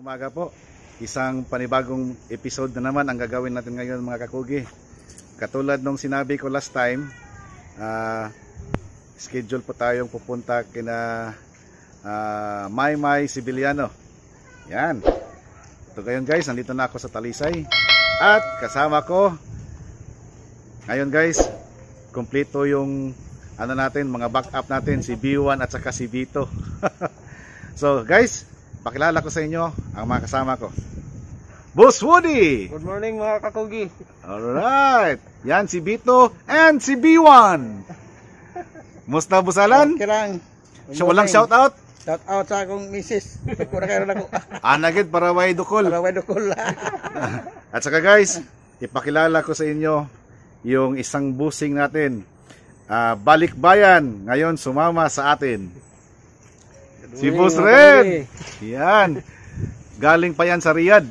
Umaga po. Isang panibagong episode na naman ang gagawin natin ngayon mga kakugi. Katulad nung sinabi ko last time, schedule po tayong pupunta kina Maymay Sibiliano. Yan. Ito ngayon guys, nandito na ako sa Talisay. At kasama ko ngayon guys, kompleto yung ano natin, mga backup natin, si B1 at saka si B2. So guys, pakilala ko sa inyo ang mga kasama ko. Boss Woody! Good morning mga kakugi. Alright, yan si B2 and si B1. Musta busalan? Kirang. So, walang shout out? Shout out sa akong misis. Pura kayo na ko. Anagid para way dukol. Para way dukol. At saka guys, ipakilala ko sa inyo yung isang busing natin. Balikbayan, ngayon sumama sa atin. Si Boss Red. Yan. Galing pa yan sa Riyadh.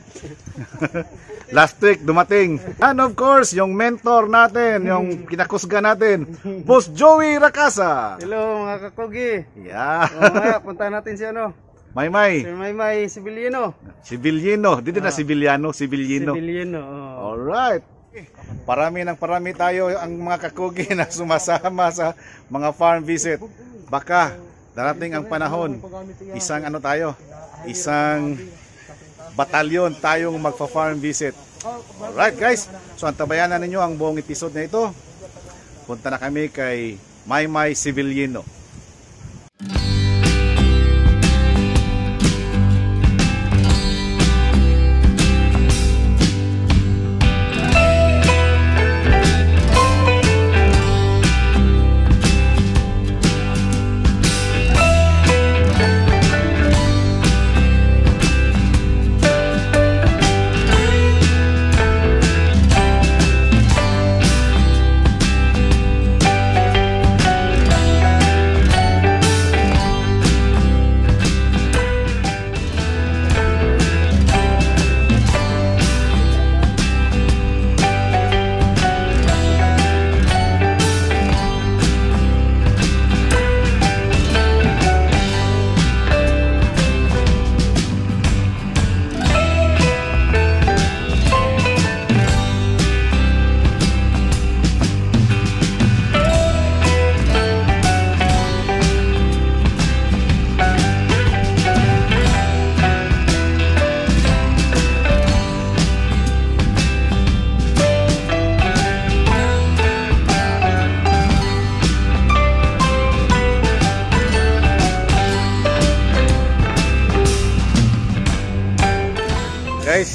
Last week dumating. And of course, yung mentor natin, yung kinakusga natin, Boss Joey Racasa. Hello mga kakugi. Yeah. Punta natin si ano? Maymay. Si Maymay Sibiliano. Sibiliano. Dito na Sibiliano. Sibiliano. Sibiliano. Alright. Parami tayo ang mga kakugi na sumasama sa mga farm visit. Baka darating ang panahon, isang ano tayo, isang batalyon tayong magfa-farm visit. Alright guys, so antabayanan ninyo ang buong episode na ito. Punta na kami kay Maymay Sibiliano. Guys,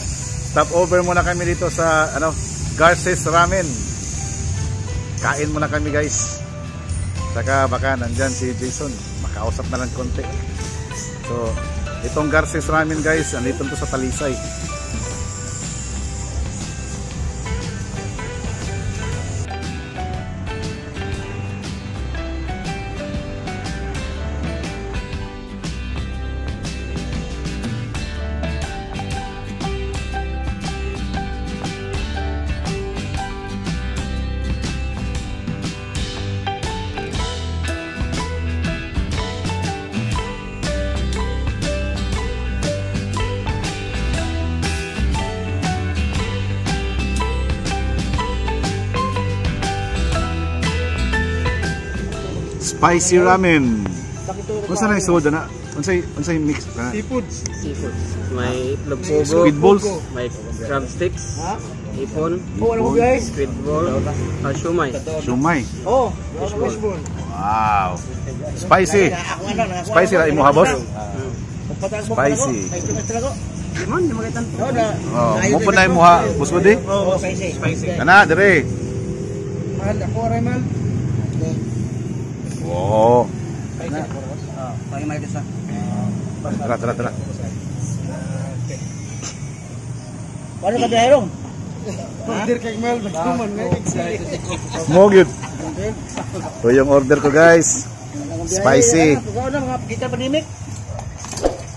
stop over muna kami dito sa Garces Ramen. Kain muna kami guys. Saka baka nandyan si Jason, makausap na lang konti. So, itong Garces Ramen guys, andito to sa Talisay. Spicy ramen. Unsa na soda na? Unsay mix na? Seafood. May itlog squid balls, may crab sticks, ipon, squid ball, shumai. Shumai. Oh, fishball. Wow. Spicy. Spicy ra imo ha boss? Spicy. Limon, di magitan. Oh, mo pa na imo ha, boss Woody? Oh, spicy. Kana dire. Mahal ako ray man. Oh. Pakai may desa. Tara. Paano ka dahirong? Order kay Mel, bagtuman ngay. Mo gyud. So yung order ko guys. Spicy. Tugaw na mga kita panimik.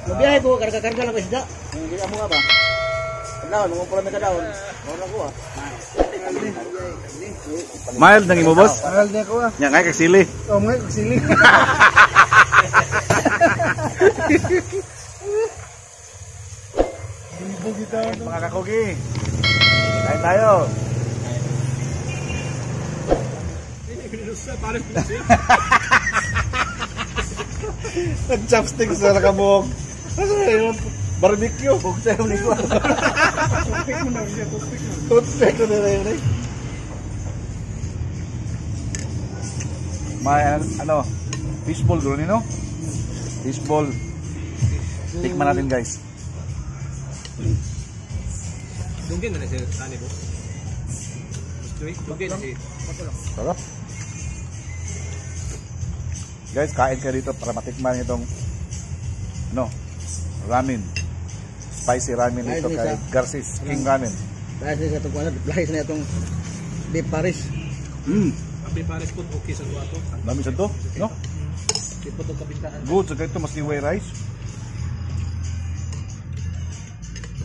Mabiyahe ko, karga-karga lang ko isda. Hindi mo nga ba? Kadaon, mga pula may kadaon. Wala ko ah. Mild nang imo boss? Mild na ko ah. Nya ngay kag sili. Oh, ngay kag sili. Mga kakugi. Kain tayo. Nag-chopstick sa nakabuhok. Ano yun? Barbecue. Huwag sa'yo ni ko. Toothpick mo na yun eh. May ano, fishball doon no? Fishball. Tikman natin guys. Dunggin na siya tani po. Dunggin na siya. Sarap. Guys, kain kayo dito para matikman itong ano, ramen. Spicy ramen dito kay Garces King Ramen. Dahil sa itong kuwan, lahis na itong beef Paris. Beef Paris po okay sa duwato. Dami sa to, no? Di po itong kabintaan. Good, so ito mas liway rice.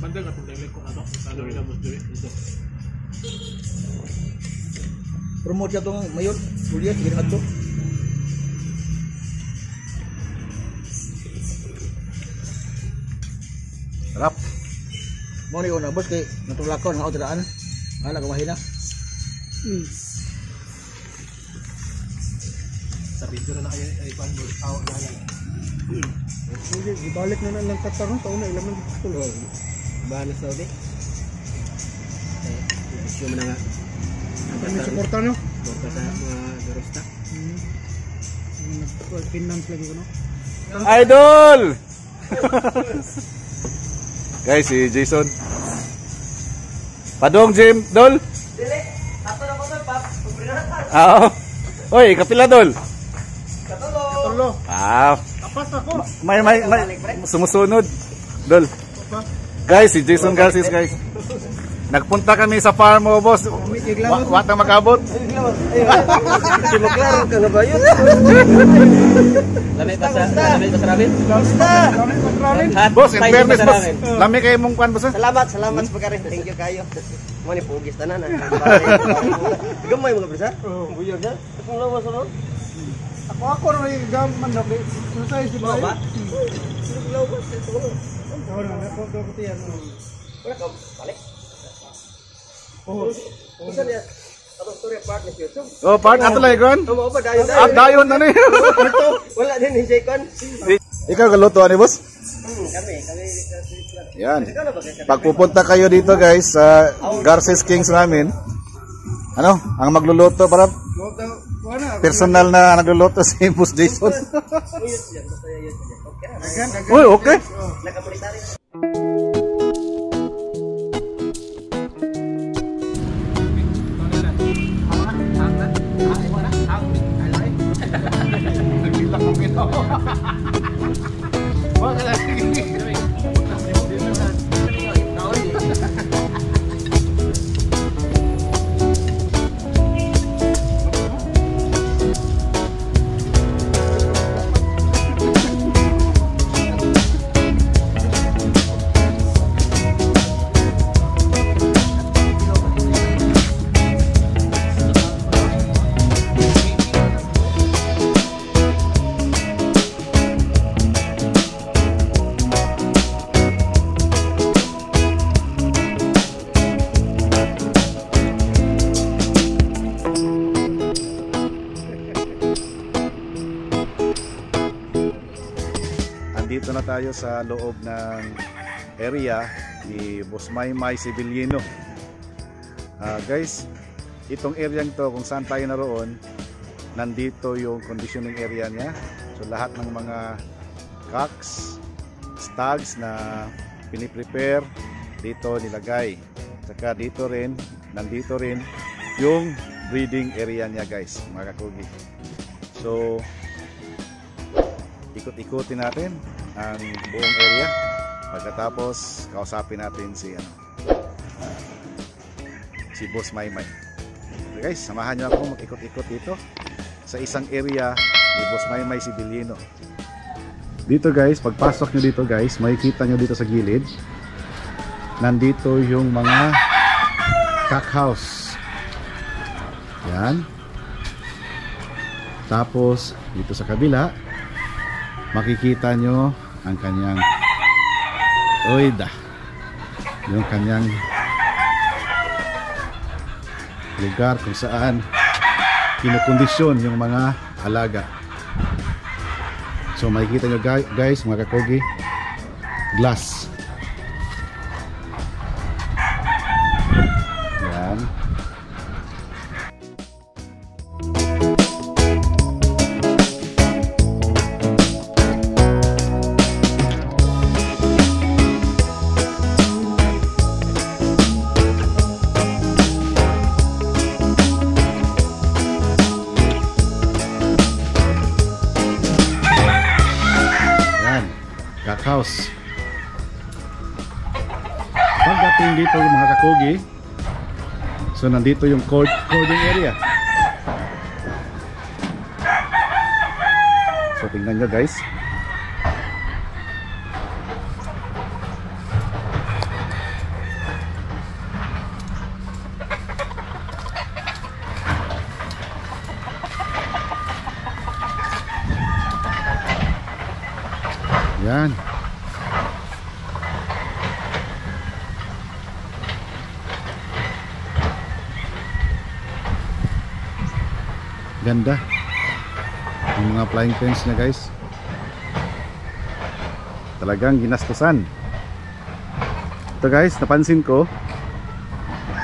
Bandang na problema ko na to. Ano rin ang mas dito. Promote siya itong mayon. Buliat, ginagad to. Sarap. Mau ni una bos kay natulakon nga utiraan. Ala kamahina. Sa video na kayo ay pang out na lang. Hindi gibalik na lang katarong taon na ilang man dito. Bahala sa uli. Isyo mo na nga. Ano suporta no? Suporta sa mga garosta. Finance lagi ko no. Idol! Guys, si Jason. Padong Jim, Dol? Dili, ato na ko sa pap. Oo. Oy, kapila Dol? Katulo. Tapas ako. May sumusunod. Dol. Guys, si Jason Garces guys. Nagpunta kami sa farm mo, boss. Wat ang magabot. Di mo klaro ka nga ba yun? Lamay pa sa ramen? Boss, in fairness, boss. Lami kayo mong kwan, boss. Salamat sa pagkarin. Thank you kayo. Mo ni pugis tanan. Gamay mga brisa. Buyog na. Kung lawas ano? Ako na yung gaman na susay si Bay. Ba? Lawas ito. Wala ka balik. Isa niya. Atong story part ni YouTube. Oh, part ato lang ikon. Oo ba dayon. Dayon na ni. Wala din ni Jaycon. Ikaw galuto ani, boss? Kami. Yan. Pagpupunta kayo dito, guys, sa Garces Kings Ramen. Ano? Ang magluluto para personal na nagluluto si Boss Jason. Uy, okay. Dito na tayo sa loob ng area ni Boss Maymay Sibiliano. Guys, itong area nito kung saan tayo naroon, nandito yung conditioning area niya. So lahat ng mga cocks, stags na piniprepare dito nilagay. Saka dito rin, nandito rin yung breeding area niya guys, mga kakugi. So ikot-ikotin natin ang buong area. Pagkatapos kausapin natin si Boss Maymay. Okay guys, samahan nyo ako mag-ikot-ikot dito sa isang area ni Boss Maymay Sibiliano. Dito guys, pagpasok nyo dito guys, makikita nyo dito sa gilid, nandito yung mga cock house. Yan. Tapos dito sa kabila makikita nyo ang kanyang oida. yung kanyang lugar kung saan kinukondisyon yung mga alaga. So makikita nyo guys, mga kakogi, glass. Yan. House. Pagdating dito mga kakogi, so nandito yung cording area. So tingnan nyo guys. Yan. Ganda yung mga flying fence niya guys, talagang ginastusan. Ito guys, napansin ko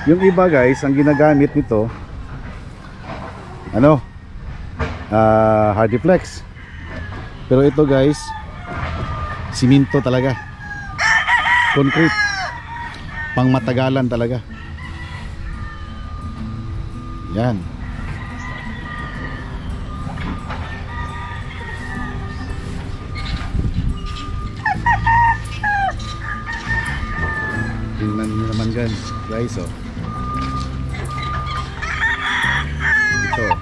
yung iba guys, ang ginagamit nito Hardiflex, pero ito guys siminto talaga, concrete, pang matagalan talaga. Yan. Tingnan nyo naman guys, oh. Ito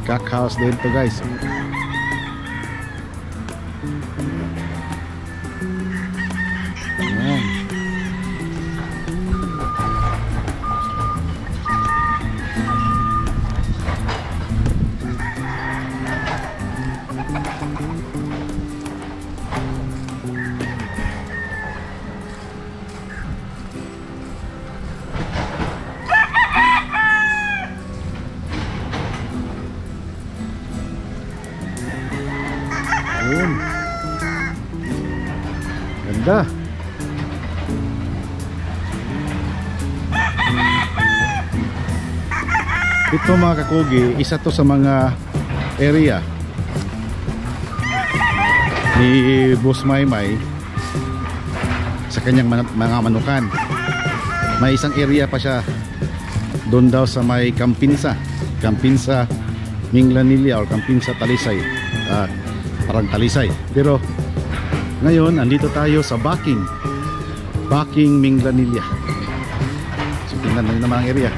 Cack house din to guys. Ayan. Yun. Ganda. Ito mga kakugi, isa to sa mga area ni Boss Maymay sa kanyang mga manukan. May isang area pa siya doon daw sa may Campinsa Minglanilla or Campinsa Talisay, parang Talisay. Pero ngayon andito tayo sa Backing Minglanilla. So tingnan natin naman ang area.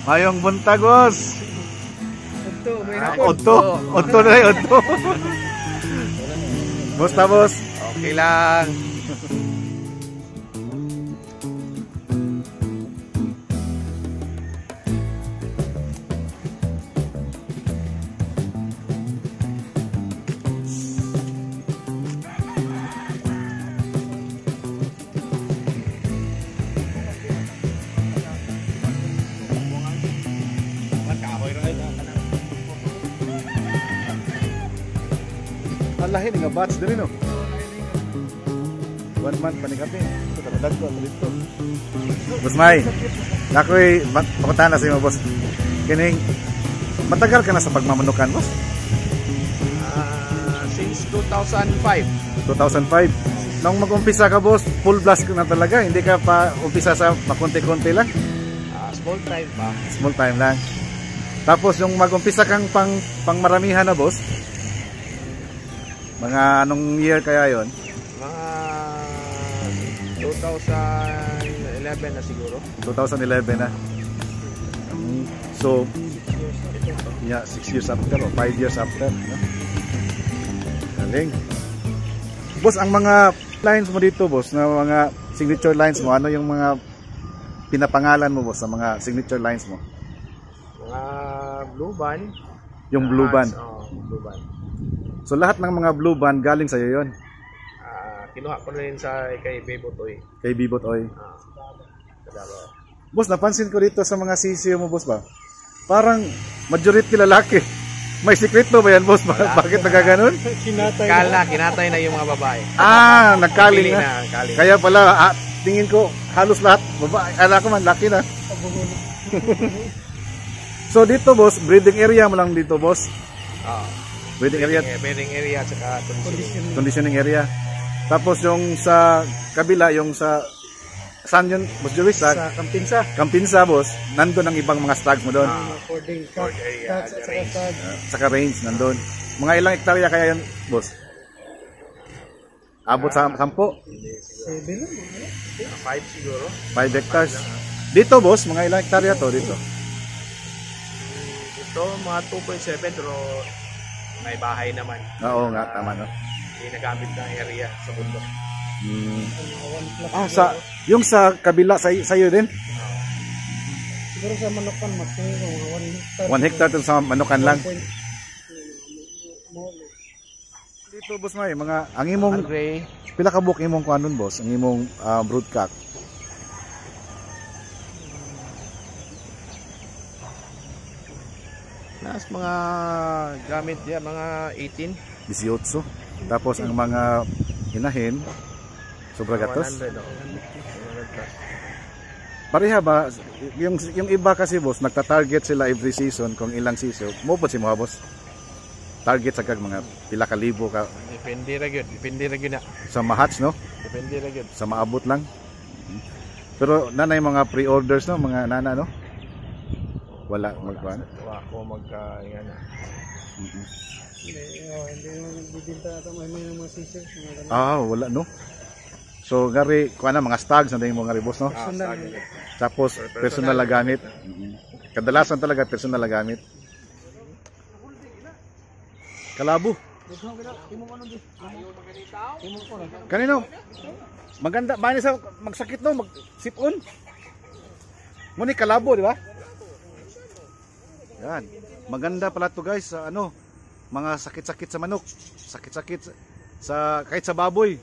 Mayong buntag, boss. Ito, may Odto na rin, odto. Musta, boss? Okay lang. Alahin nga bats diri no. 1 month pa ni kami. Ito talaga ko dito. Boss May. Nakoy papuntahan na sa imo, boss. Kining matagal ka na sa pagmamanukan, boss? Since 2005. 2005. Nung mag-umpisa ka, boss, full blast ka na talaga. Hindi ka pa umpisa sa makunti-kunti lang. Small time pa. Small time lang. Tapos yung mag-umpisa kang pangmaramihan na, boss. Mga anong year kaya yon? Mga 2011 na siguro. 2011 na. So, yeah, 6 years after o 5 years after. No? Galing. Boss, ang mga lines mo dito, boss, na mga signature lines mo, ano yung mga pinapangalan mo, boss, sa mga signature lines mo? Mga blue band. Yung blue band. Blue band. So lahat ng mga blue band galing sa iyo 'yon. Kinuha ko rin sa kay Bebot Oy. Kay Bebot Oy. Boss, napansin ko dito sa mga sisiyo mo, boss ba? Parang majority lalaki. May sikreto ba yan, boss? Bakit nagaganon? Kinatay na yung mga babae. Nagkaling na. Kaya pala, tingin ko halos lahat babae. Ala ko man, laki na. So dito, boss, breeding area mo lang dito, boss? Breeding area at saka conditioning area. Tapos yung sa kabila, yung sa saan yun, boss Joey? Sa Campinsa, boss. Nandun ang ibang mga stags mo doon. Cord area, saka range, nandun. Mga ilang hektarya kaya yun, boss? Abot sa 10? 5 siguro. 5 hectares. Dito, boss, mga ilang hektarya to dito? Ito, mga 2.7 pero may bahay naman. Oo nga, tama no. Hindi nagamit ng area sa bundok. Yung sa kabila sa iyo din? Siguro sa Manukan, mga 1 hectare. 1 hectare dun sa Manukan lang. Dito, boss May, mga ang imong pila ka buok imong kuanon, boss? Ang imong broodcock. Nas mga gamit yan, mga 18. 18. Tapos ang mga inahin, sobra gatos. 100. Pareha ba? Yung iba kasi, boss, nagta-target sila every season kung ilang season. Mupod si mga boss. Target sa kag mga pila ka libo ka. Depende ra gyud na. Sa ma-hatch, no? Depende ra gyud. Sa maabot lang. Pero nanay mga pre-orders, no? Mga nana, no? Wala magkuhan. Wala ko magkaingan. Hindi mo nagbibinta ata may mga sisig. Wala no. So gari kuha na mga stags na mo nga boss, no? Tapos personal na gamit. Kadalasan talaga personal na gamit. Kalabo. Kanino? Maganda ba ni sa magsakit no, magsipon? Muni kalabo, di ba? Yan. Maganda pala to, guys, sa mga sakit-sakit sa manok, sakit-sakit sa kahit sa baboy.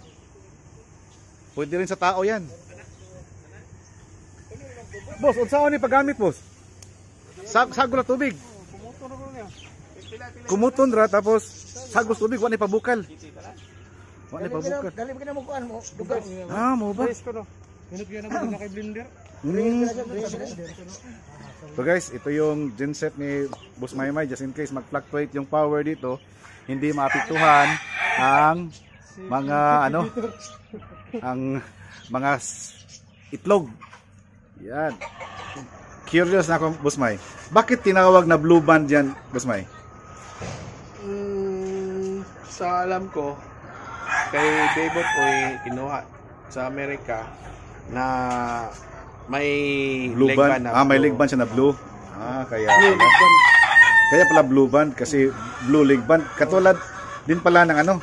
Pwede rin sa tao 'yan. Boss, unsaon ni paggamit, boss? Sagol na tubig. Kumuton ra tapos sagos tubig wa ni pabukal. Wa ni pabukal. Dali ba mo kuan mo? Dugas. Mo ba? Minute yan naman na kay blender. So guys, ito yung genset ni Boss Maymay, just in case mag-fluctuate yung power dito, hindi maapektuhan ang mga ang mga itlog. Yan. Curious na ako, Boss May. Bakit tinawag na blue band yan, Boss May? Sa alam ko, kay Bebot Oy kinuha sa Amerika na May Blue leg band. band na May blue. leg band siya na blue. Kaya pala. Kaya pala blue band kasi blue leg band. Katulad din pala ng ano,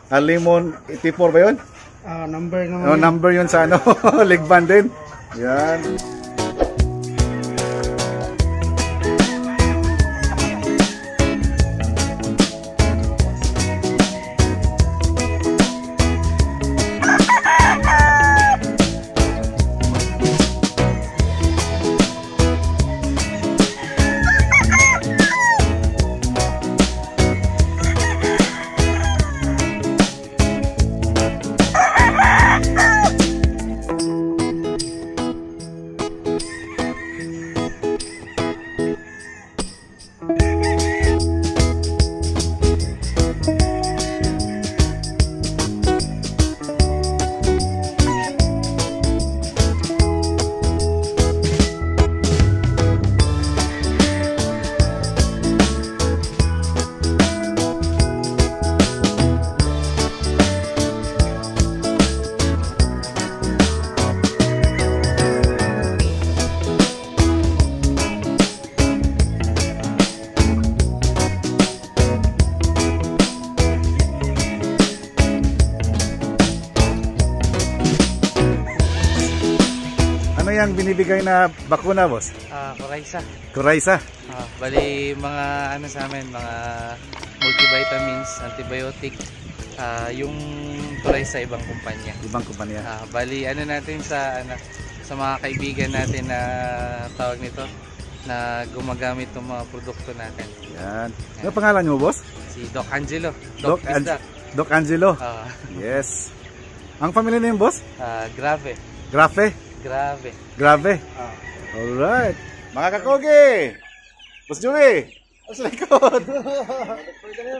Lemon 84 ba yun? Number naman. Number yun sa ano, leg band din. Yan. Ano yung binibigay na bakuna, boss? Coryza. Coryza. Bali mga ano sa amin, mga multivitamins, antibiotic. Yung Coryza ibang kumpanya. Ibang kumpanya. Bali ano natin sa mga kaibigan natin na tawag nito na gumagamit ng mga produkto natin. Yan. Ano pangalan mo, boss? Si Doc Angelo. Doc Angelo. Yes. Ang pamilya name, boss? Grave. Grave. Alright. Mga kakogi. Boss Joey. Sa likod.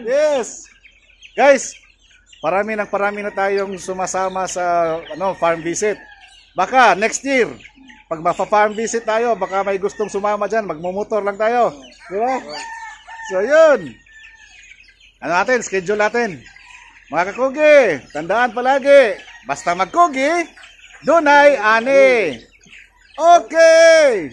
Yes. Guys, parami na tayong sumasama sa farm visit. Baka next year, pag mafa-farm visit tayo, baka may gustong sumama dyan, magmumotor lang tayo. Diba? So yun. Schedule natin. Mga kakugi, tandaan palagi, basta magkugi, dunay ani. Okay!